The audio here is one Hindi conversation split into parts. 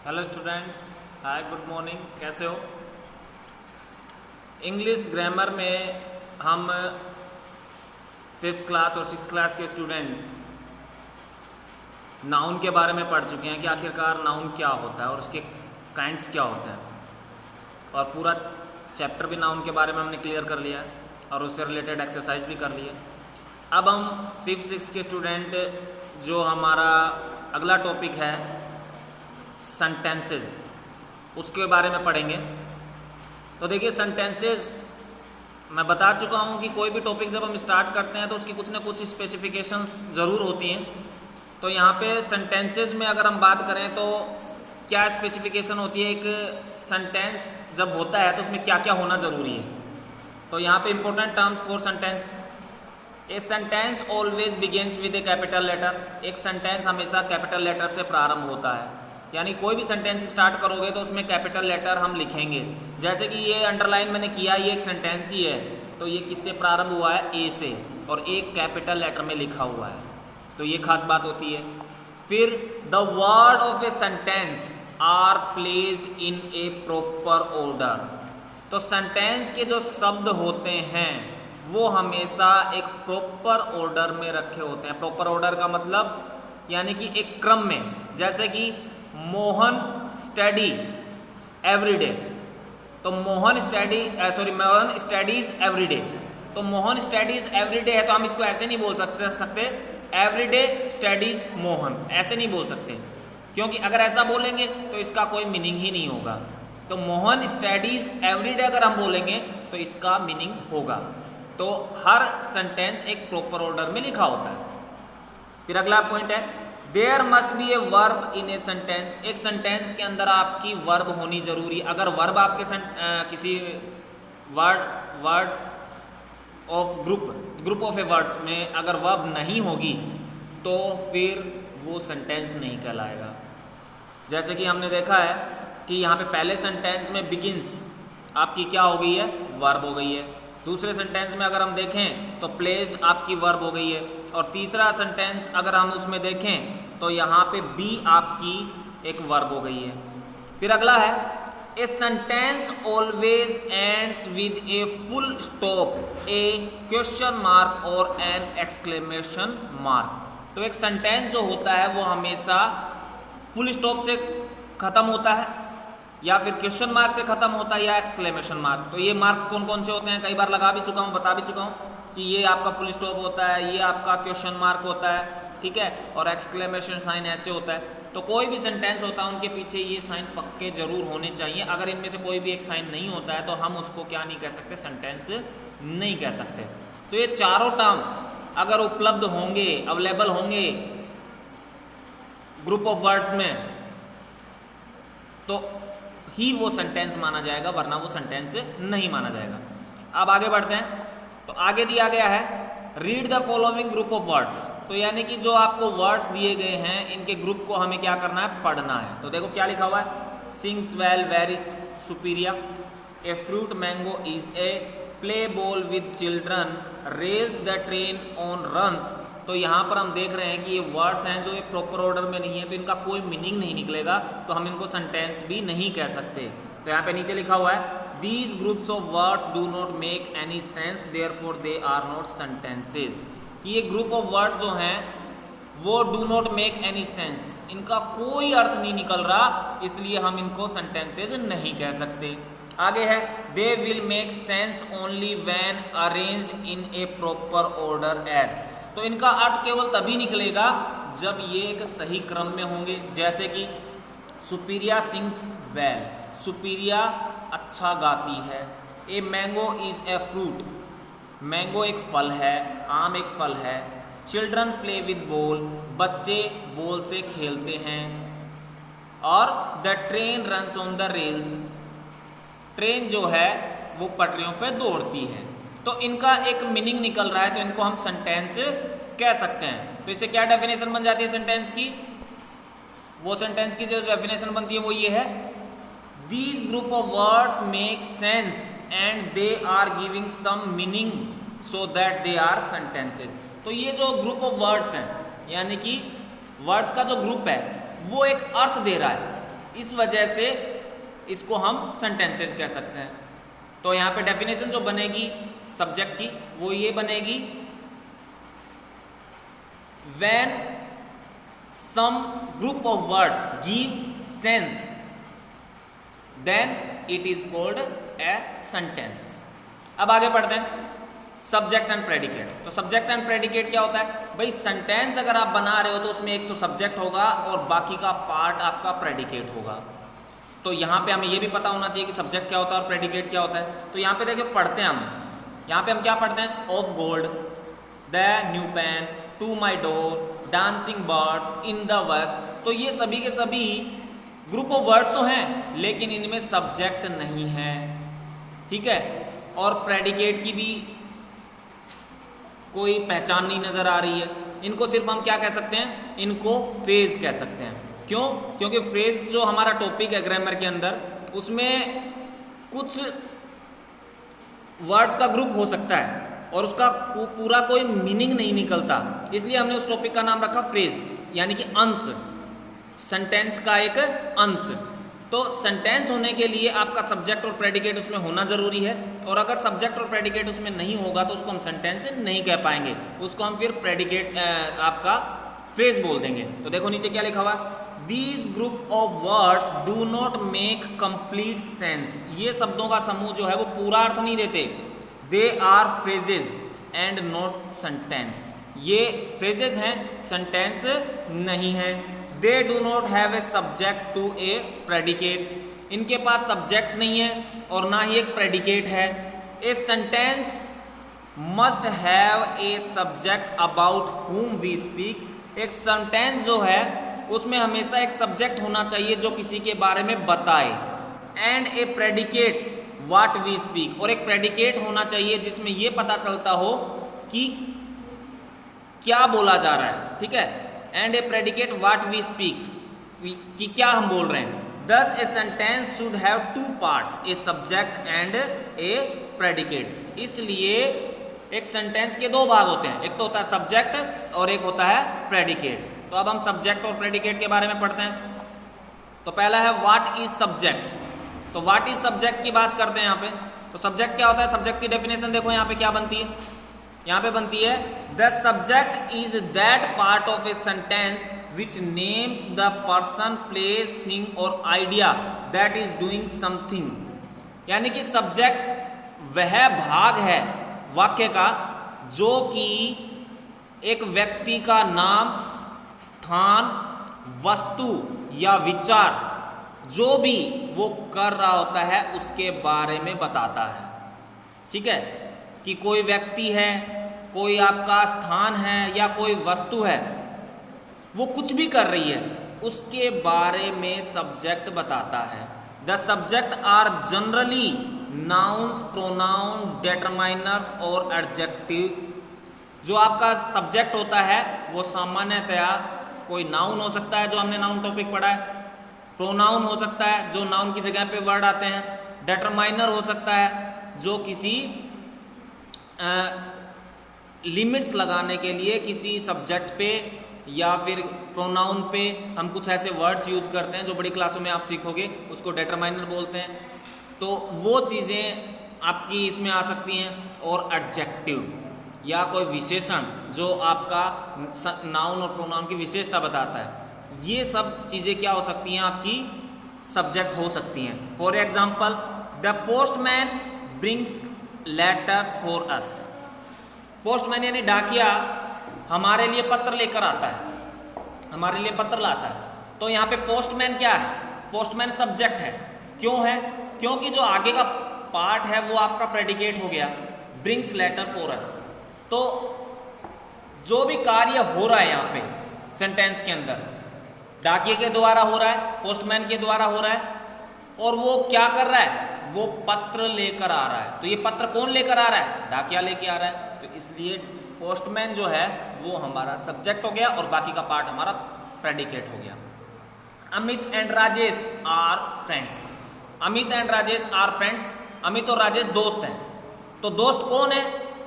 Hello students, hi good morning. कैसे हो? इंग्लिश ग्रामर में हम फिफ्थ क्लास और सिक्स क्लास के स्टूडेंट नाउन के बारे में पढ़ चुके हैं कि आखिरकार नाउन क्या होता है और उसके काइंड्स क्या होते हैं, और पूरा चैप्टर भी नाउन के बारे में हमने क्लियर कर लिया है और उससे रिलेटेड एक्सरसाइज भी कर ली है। अब हम फिफ्थ सिक्स के स्टूडेंट जो हमारा अगला टॉपिक है सेंटेंसेस, उसके बारे में पढ़ेंगे। तो देखिए, सेंटेंसेस मैं बता चुका हूँ कि कोई भी टॉपिक जब हम स्टार्ट करते हैं तो उसकी कुछ ना कुछ स्पेसिफिकेशंस ज़रूर होती हैं। तो यहाँ पे सेंटेंसेस में अगर हम बात करें तो क्या स्पेसिफिकेशन होती है, एक सेंटेंस जब होता है तो उसमें क्या क्या होना ज़रूरी है। तो यहाँ पे important terms for sentence, a sentence always begins with a capital letter. एक सेंटेंस हमेशा कैपिटल लेटर से प्रारंभ होता है, यानी कोई भी सेंटेंस स्टार्ट करोगे तो उसमें कैपिटल लेटर हम लिखेंगे। जैसे कि ये अंडरलाइन मैंने किया, ये एक सेंटेंस ही है, तो ये किससे प्रारंभ हुआ है? ए से, और एक कैपिटल लेटर में लिखा हुआ है, तो ये खास बात होती है। फिर the word of a sentence are placed in a proper order. तो सेंटेंस के जो शब्द होते हैं वो हमेशा एक प्रॉपर ऑर्डर में रखे होते हैं। प्रॉपर ऑर्डर का मतलब यानी कि एक क्रम में, जैसे कि मोहन स्टडी एवरीडे, तो मोहन स्टडीज एवरीडे। तो मोहन स्टडीज एवरीडे है, तो हम इसको ऐसे नहीं बोल सकते एवरीडे स्टडीज मोहन, ऐसे नहीं बोल सकते, क्योंकि अगर ऐसा बोलेंगे तो इसका कोई मीनिंग ही नहीं होगा। तो मोहन स्टडीज एवरीडे अगर हम बोलेंगे तो इसका मीनिंग होगा। तो हर सेंटेंस एक प्रॉपर ऑर्डर में लिखा होता है। फिर अगला पॉइंट है there must be a verb in a sentence. एक सेंटेंस के अंदर आपकी वर्ब होनी जरूरी। अगर वर्ब आपके किसी words of group of A words में अगर वर्ब नहीं होगी तो फिर वो सेंटेंस नहीं कहलाएगा। जैसे कि हमने देखा है कि यहाँ पे पहले सेंटेंस में बिगिंस आपकी क्या हो गई है? वर्ब हो गई है। दूसरे सेंटेंस में अगर हम देखें तो प्लेस्ड आपकी वर्ब हो गई है, और तीसरा सेंटेंस अगर हम उसमें देखें तो यहाँ पे बी आपकी एक वर्ब हो गई है। फिर अगला है a sentence always ends with a full stop, A question mark और एन एक्सक्लेमेशन मार्क। तो एक सेंटेंस जो होता है वो हमेशा फुल स्टॉप से खत्म होता है, या फिर क्वेश्चन मार्क से खत्म होता है, या एक्सक्लेमेशन मार्क। तो ये मार्क्स कौन कौन से होते हैं कई बार लगा भी चुका हूँ, बता भी चुका हूँ कि ये आपका फुल स्टॉप होता है, ये आपका क्वेश्चन मार्क होता है, ठीक है, और एक्सक्लेमेशन साइन ऐसे होता है। तो कोई भी सेंटेंस होता है उनके पीछे ये साइन पक्के जरूर होने चाहिए। अगर इनमें से कोई भी एक साइन नहीं होता है तो हम उसको क्या नहीं कह सकते? सेंटेंस नहीं कह सकते। तो ये चारों टर्म अगर उपलब्ध होंगे, अवेलेबल होंगे ग्रुप ऑफ वर्ड्स में, तो ही वो सेंटेंस माना जाएगा, वरना वो सेंटेंस नहीं माना जाएगा। अब आगे बढ़ते हैं। तो आगे दिया गया है read the following group of words. तो यानी कि जो आपको वर्ड्स दिए गए हैं इनके ग्रुप को हमें क्या करना है? पढ़ना है। तो देखो क्या लिखा हुआ है, sings well very superior, a fruit mango is a, play ball with children, rails the train on runs. तो यहाँ पर हम देख रहे हैं कि ये वर्ड्स हैं जो ये प्रॉपर ऑर्डर में नहीं है, तो इनका कोई मीनिंग नहीं निकलेगा, तो हम इनको सेंटेंस भी नहीं कह सकते। तो यहाँ पे नीचे लिखा हुआ है These groups of words do not make any sense, therefore they are not sentences। कि ये ग्रुप ऑफ वर्ड जो हैं वो do not make any sense, इनका कोई अर्थ नहीं निकल रहा, इसलिए हम इनको sentences नहीं कह सकते। आगे है they will make sense only when arranged in a proper order as। तो इनका अर्थ केवल तभी निकलेगा जब ये एक सही क्रम में होंगे। जैसे कि सुपीरिया सिंग्स वेल, सुपीरिया अच्छा गाती है। A mango is a fruit, mango एक फल है, आम एक फल है। चिल्ड्रन प्ले विद बॉल, बच्चे बॉल से खेलते हैं। और the train runs on the rails, train जो है वो पटरियों पे दौड़ती है। तो इनका एक मीनिंग निकल रहा है, तो इनको हम सेंटेंस कह सकते हैं। तो इससे क्या डेफिनेशन बन जाती है सेंटेंस की? वो सेंटेंस की जो डेफिनेशन बनती है वो ये है These group of words make sense and they are giving some meaning so that they are sentences। तो ये जो ग्रुप ऑफ वर्ड्स हैं, यानी कि वर्ड्स का जो ग्रुप है वो एक अर्थ दे रहा है, इस वजह से इसको हम सेंटेंसेस कह सकते हैं। तो यहाँ पे डेफिनेशन जो बनेगी सब्जेक्ट की वो ये बनेगी, when some group of words give sense then it is called a sentence. अब आगे पढ़ते हैं सब्जेक्ट एंड प्रेडिकेट। तो सब्जेक्ट एंड प्रेडिकेट क्या होता है भाई? सेंटेंस अगर आप बना रहे हो तो उसमें एक तो सब्जेक्ट होगा और बाकी का पार्ट आपका प्रेडिकेट होगा। तो यहाँ पे हमें ये भी पता होना चाहिए कि सब्जेक्ट क्या होता है और प्रेडिकेट क्या होता है। तो यहाँ पे देखिए पढ़ते हैं हम, यहाँ पे हम क्या पढ़ते हैं? Of gold, the new pen, to my door, dancing birds, in the west. तो ये सभी के सभी ग्रुप ऑफ वर्ड्स तो हैं लेकिन इनमें सब्जेक्ट नहीं है, ठीक है। और प्रेडिकेट की भी कोई पहचान नहीं नजर आ रही है। इनको सिर्फ हम क्या कह सकते हैं? इनको फ्रेज कह सकते हैं। क्यों? क्योंकि फ्रेज जो हमारा टॉपिक है ग्रामर के अंदर, उसमें कुछ वर्ड्स का ग्रुप हो सकता है और उसका पूरा कोई मीनिंग नहीं निकलता, इसलिए हमने उस टॉपिक का नाम रखा फ्रेज, यानी कि अंश, सेंटेंस का एक अंश। तो सेंटेंस होने के लिए आपका सब्जेक्ट और प्रेडिकेट उसमें होना ज़रूरी है, और अगर सब्जेक्ट और प्रेडिकेट उसमें नहीं होगा तो उसको हम सेंटेंस नहीं कह पाएंगे, उसको हम फिर प्रेडिकेट आपका फ्रेज बोल देंगे। तो देखो नीचे क्या लिखा हुआ, these group of words do not make complete sense. ये शब्दों का समूह जो है वो पूरा अर्थ नहीं देते। They are phrases and not sentence. ये फ्रेजेस हैं, सेंटेंस नहीं है। They do not have a subject to a predicate. इनके पास सब्जेक्ट नहीं है और ना ही एक प्रेडिकेट है। A sentence must have a subject about whom we speak. एक सेंटेंस जो है उसमें हमेशा एक सब्जेक्ट होना चाहिए जो किसी के बारे में बताए, and a predicate what we speak. और एक प्रेडिकेट होना चाहिए जिसमें ये पता चलता हो कि क्या बोला जा रहा है, ठीक है। And a predicate what we speak, कि क्या हम बोल रहे हैं। Thus a sentence should have two parts, a subject and a predicate. इसलिए एक सेंटेंस के दो भाग होते हैं, एक तो होता है सब्जेक्ट और एक होता है प्रेडिकेट। तो अब हम सब्जेक्ट और प्रेडिकेट के बारे में पढ़ते हैं। तो पहला है व्हाट इज सब्जेक्ट। तो व्हाट इज सब्जेक्ट की बात करते हैं यहाँ पे। तो सब्जेक्ट क्या होता है? सब्जेक्ट की डेफिनेशन देखो यहाँ पे क्या बनती है, यहाँ पे बनती है the subject is that part of a sentence which names the person, place, thing और idea that is doing something. यानी कि सब्जेक्ट वह भाग है वाक्य का जो कि एक व्यक्ति का नाम, स्थान, वस्तु या विचार जो भी वो कर रहा होता है उसके बारे में बताता है, ठीक है। कि कोई व्यक्ति है, कोई आपका स्थान है या कोई वस्तु है, वो कुछ भी कर रही है उसके बारे में सब्जेक्ट बताता है। The subject are generally nouns, pronoun, determiners और एडजेक्टिव। जो आपका सब्जेक्ट होता है वो सामान्यतया कोई नाउन हो सकता है, जो हमने नाउन टॉपिक पढ़ा है, प्रोनाउन हो सकता है जो नाउन की जगह पे वर्ड आते हैं, डिटरमाइनर हो सकता है जो किसी लिमिट्स लगाने के लिए किसी सब्जेक्ट पे या फिर प्रोनाउन पे हम कुछ ऐसे वर्ड्स यूज करते हैं जो बड़ी क्लासों में आप सीखोगे, उसको डिटरमाइनर बोलते हैं। तो वो चीज़ें आपकी इसमें आ सकती हैं। और एडजेक्टिव या कोई विशेषण जो आपका नाउन और प्रोनाउन की विशेषता बताता है, ये सब चीज़ें क्या हो सकती हैं? आपकी सब्जेक्ट हो सकती हैं। For example, the postman brings letters for us. Postman यानी डाकिया हमारे लिए पत्र लेकर आता है, हमारे लिए पत्र लाता है। तो यहाँ पे पोस्टमैन क्या है? पोस्टमैन सब्जेक्ट है। क्यों है? क्योंकि जो आगे का पार्ट है वो आपका प्रेडिकेट हो गया, ब्रिंग्स लेटर फॉर अस। तो जो भी कार्य हो रहा है यहाँ पे सेंटेंस के अंदर, डाकिये के द्वारा हो रहा है, पोस्टमैन के द्वारा हो रहा है, और वो क्या कर रहा है? वो पत्र लेकर आ रहा है। तो ये पत्र कौन लेकर आ रहा है? डाकिया लेके आ रहा है। तो इसलिए पोस्टमैन जो है वो हमारा सब्जेक्ट हो गया और बाकी का पार्ट हमारा प्रेडिकेट हो गया। Amit and Rajesh are friends. Amit and Rajesh are friends. Amit और राजेश दोस्त हैं। तो दोस्त कौन है?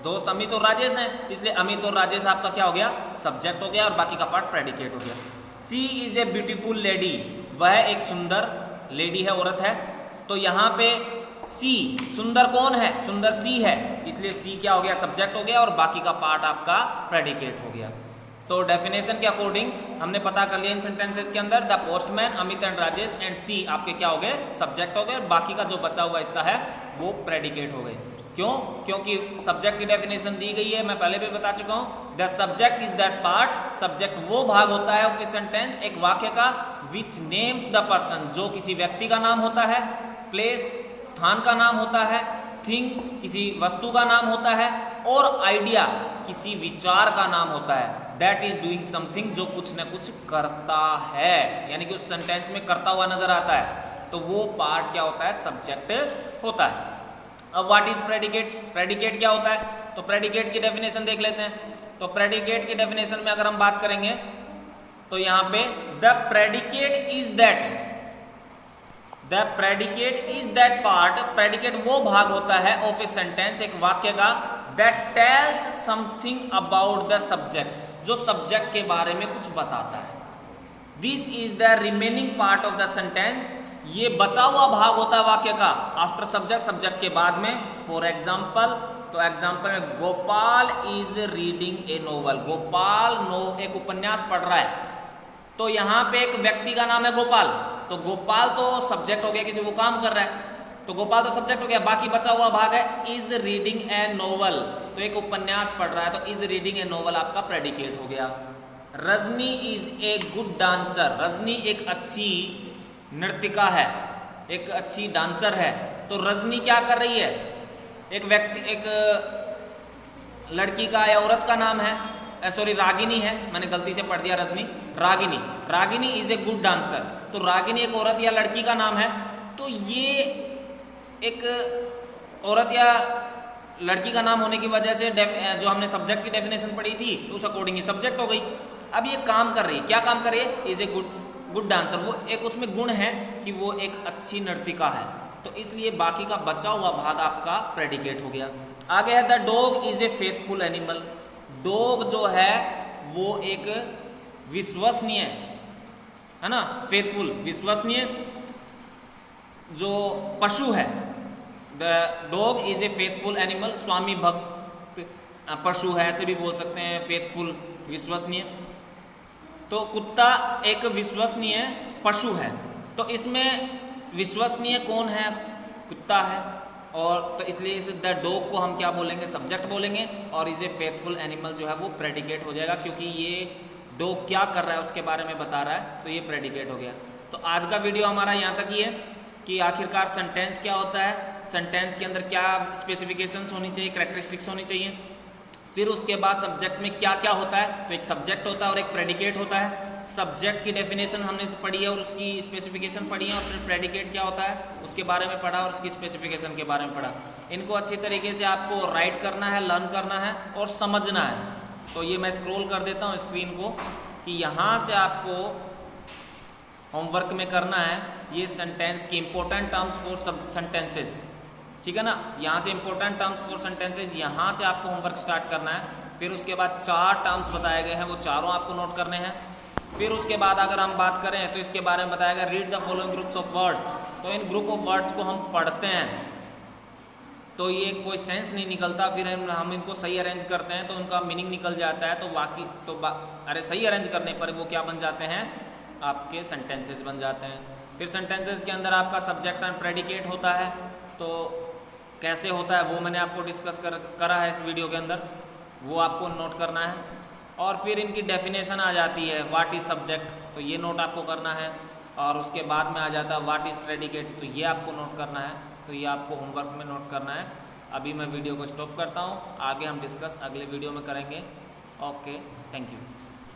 दोस्त अमित और राजेश हैं, इसलिए अमित और राजेश आपका क्या हो गया? सब्जेक्ट हो गया और बाकी का पार्ट प्रेडिकेट हो गया। She is a beautiful lady. वह एक सुंदर लेडी है, औरत है। तो यहाँ पे सी, सुंदर कौन है? सुंदर सी है, इसलिए सी क्या हो गया? सब्जेक्ट हो गया, और बाकी का पार्ट आपका प्रेडिकेट हो गया। तो डेफिनेशन के अकॉर्डिंग हमने पता कर लिया इन सेंटेंसेस के अंदर, the postman, Amit and Rajesh and C आपके क्या हो गए? सब्जेक्ट हो गए, और बाकी का जो बचा हुआ हिस्सा है वो प्रेडिकेट हो गए। क्यों? क्योंकि सब्जेक्ट की डेफिनेशन दी गई है, मैं पहले भी बता चुका हूं, the subject is that part, subject वो भाग होता है ऑफ ए सेंटेंस, एक वाक्य का, विच नेम्स द पर्सन, जो किसी व्यक्ति का नाम होता है, प्लेस, स्थान का नाम होता है, थिंग, किसी वस्तु का नाम होता है, और आइडिया, किसी विचार का नाम होता है, दैट इज डूइंग समथिंग, जो कुछ न कुछ करता है, यानी कि उस सेंटेंस में करता हुआ नजर आता है, तो वो पार्ट क्या होता है? सब्जेक्ट होता है। अब व्हाट इज प्रेडिकेट? प्रेडिकेट क्या होता है? तो प्रेडिकेट की डेफिनेशन देख लेते हैं। तो प्रेडिकेट की डेफिनेशन में अगर हम बात करेंगे तो यहां पे the predicate is that, the predicate is that part, predicate वो भाग होता है ऑफ ए सेंटेंस, एक वाक्य का, that tells something about the subject, जो सब्जेक्ट के बारे में कुछ बताता है। This is the remaining part of the sentence, ये बचा हुआ भाग होता है वाक्य का, आफ्टर सब्जेक्ट, सब्जेक्ट के बाद में। फॉर एग्जाम्पल, तो एग्जाम्पल में Gopal is reading A novel, Gopal एक उपन्यास पढ़ रहा है, तो यहाँ पे एक व्यक्ति का नाम है गोपाल, तो गोपाल तो सब्जेक्ट हो गया क्योंकि वो काम कर रहा है, तो गोपाल तो सब्जेक्ट हो गया, बाकी बचा हुआ भाग है इज रीडिंग ए नोवेल, तो एक उपन्यास पढ़ रहा है, तो इज रीडिंग ए नोवेल आपका प्रेडिकेट हो गया। Rajni is a good dancer, Rajni एक अच्छी नर्तिका है, एक अच्छी डांसर है, तो रजनी क्या कर रही है? एक व्यक्ति, एक लड़की का या औरत का नाम है, सॉरी रागिनी है, मैंने गलती से पढ़ दिया Rajni, Ragini, Ragini is a good dancer, तो रागिनी एक औरत या लड़की का नाम है, तो ये एक औरत या लड़की का नाम होने की वजह से जो हमने सब्जेक्ट की डेफिनेशन पढ़ी थी तो उस अकॉर्डिंग ये सब्जेक्ट हो गई। अब ये काम कर रही है, क्या काम कर रही है? इज ए गुड डांसर, वो एक उसमें गुण है कि वो एक अच्छी नर्तिका है, तो इसलिए बाकी का बचा हुआ भाग आपका प्रेडिकेट हो गया। आगे है the dog is a faithful animal, dog जो है वो एक विश्वसनीय है ना, फेथफुल विश्वसनीय जो पशु है, the dog is a faithful animal, स्वामी भक्त पशु है, ऐसे भी बोल सकते हैं, फेथफुल विश्वसनीय। तो कुत्ता एक विश्वसनीय पशु है, तो इसमें विश्वसनीय कौन है? कुत्ता है, और तो इसलिए इस द डॉग को हम क्या बोलेंगे? सब्जेक्ट बोलेंगे, और इज ए फेथफुल एनिमल जो है वो प्रेडिकेट हो जाएगा, क्योंकि ये डॉग क्या कर रहा है उसके बारे में बता रहा है, तो ये प्रेडिकेट हो गया। तो आज का वीडियो हमारा यहाँ तक ही है कि आखिरकार सेंटेंस क्या होता है, सेंटेंस के अंदर क्या स्पेसिफिकेशंस होनी चाहिए, कैरेक्टरिस्टिक्स होनी चाहिए, फिर उसके बाद सब्जेक्ट में क्या क्या होता है, तो एक सब्जेक्ट होता है और एक प्रेडिकेट होता है। सब्जेक्ट की डेफिनेशन हमने पढ़ी है और उसकी स्पेसिफिकेशन पढ़ी है, और फिर प्रेडिकेट क्या होता है उसके बारे में पढ़ा और उसकी स्पेसिफिकेशन के बारे में पढ़ा। इनको अच्छी तरीके से आपको राइट करना है, लर्न करना है और समझना है। तो ये मैं स्क्रॉल कर देता हूँ स्क्रीन को कि यहाँ से आपको होमवर्क में करना है ये सेंटेंस की इंपॉर्टेंट टर्म्स फॉर सेंटेंसेस, ठीक है ना। यहाँ से इंपॉर्टेंट टर्म्स फॉर सेंटेंसेस, यहाँ से आपको होमवर्क स्टार्ट करना है। फिर उसके बाद 4 टर्म्स बताए गए हैं, वो चारों आपको नोट करने हैं। फिर उसके बाद अगर हम बात करें तो इसके बारे में बताया गया read the following groups of words, तो इन ग्रुप ऑफ वर्ड्स को हम पढ़ते हैं तो ये कोई सेंस नहीं निकलता, फिर हम इनको सही अरेंज करते हैं तो उनका मीनिंग निकल जाता है, तो बाकी तो अरे सही अरेंज करने पर वो क्या बन जाते हैं, आपके सेंटेंसेस बन जाते हैं। फिर सेंटेंसेस के अंदर आपका सब्जेक्ट एंड प्रेडिकेट होता है, तो कैसे होता है वो मैंने आपको डिस्कस करा है इस वीडियो के अंदर, वो आपको नोट करना है। और फिर इनकी डेफिनेशन आ जाती है व्हाट इज़ सब्जेक्ट, तो ये नोट आपको करना है। और उसके बाद में आ जाता है व्हाट इज़ प्रेडिकेट, तो ये आपको नोट करना है, तो ये आपको होमवर्क में नोट करना है। अभी मैं वीडियो को स्टॉप करता हूँ, आगे हम डिस्कस अगले वीडियो में करेंगे। Okay, thank you.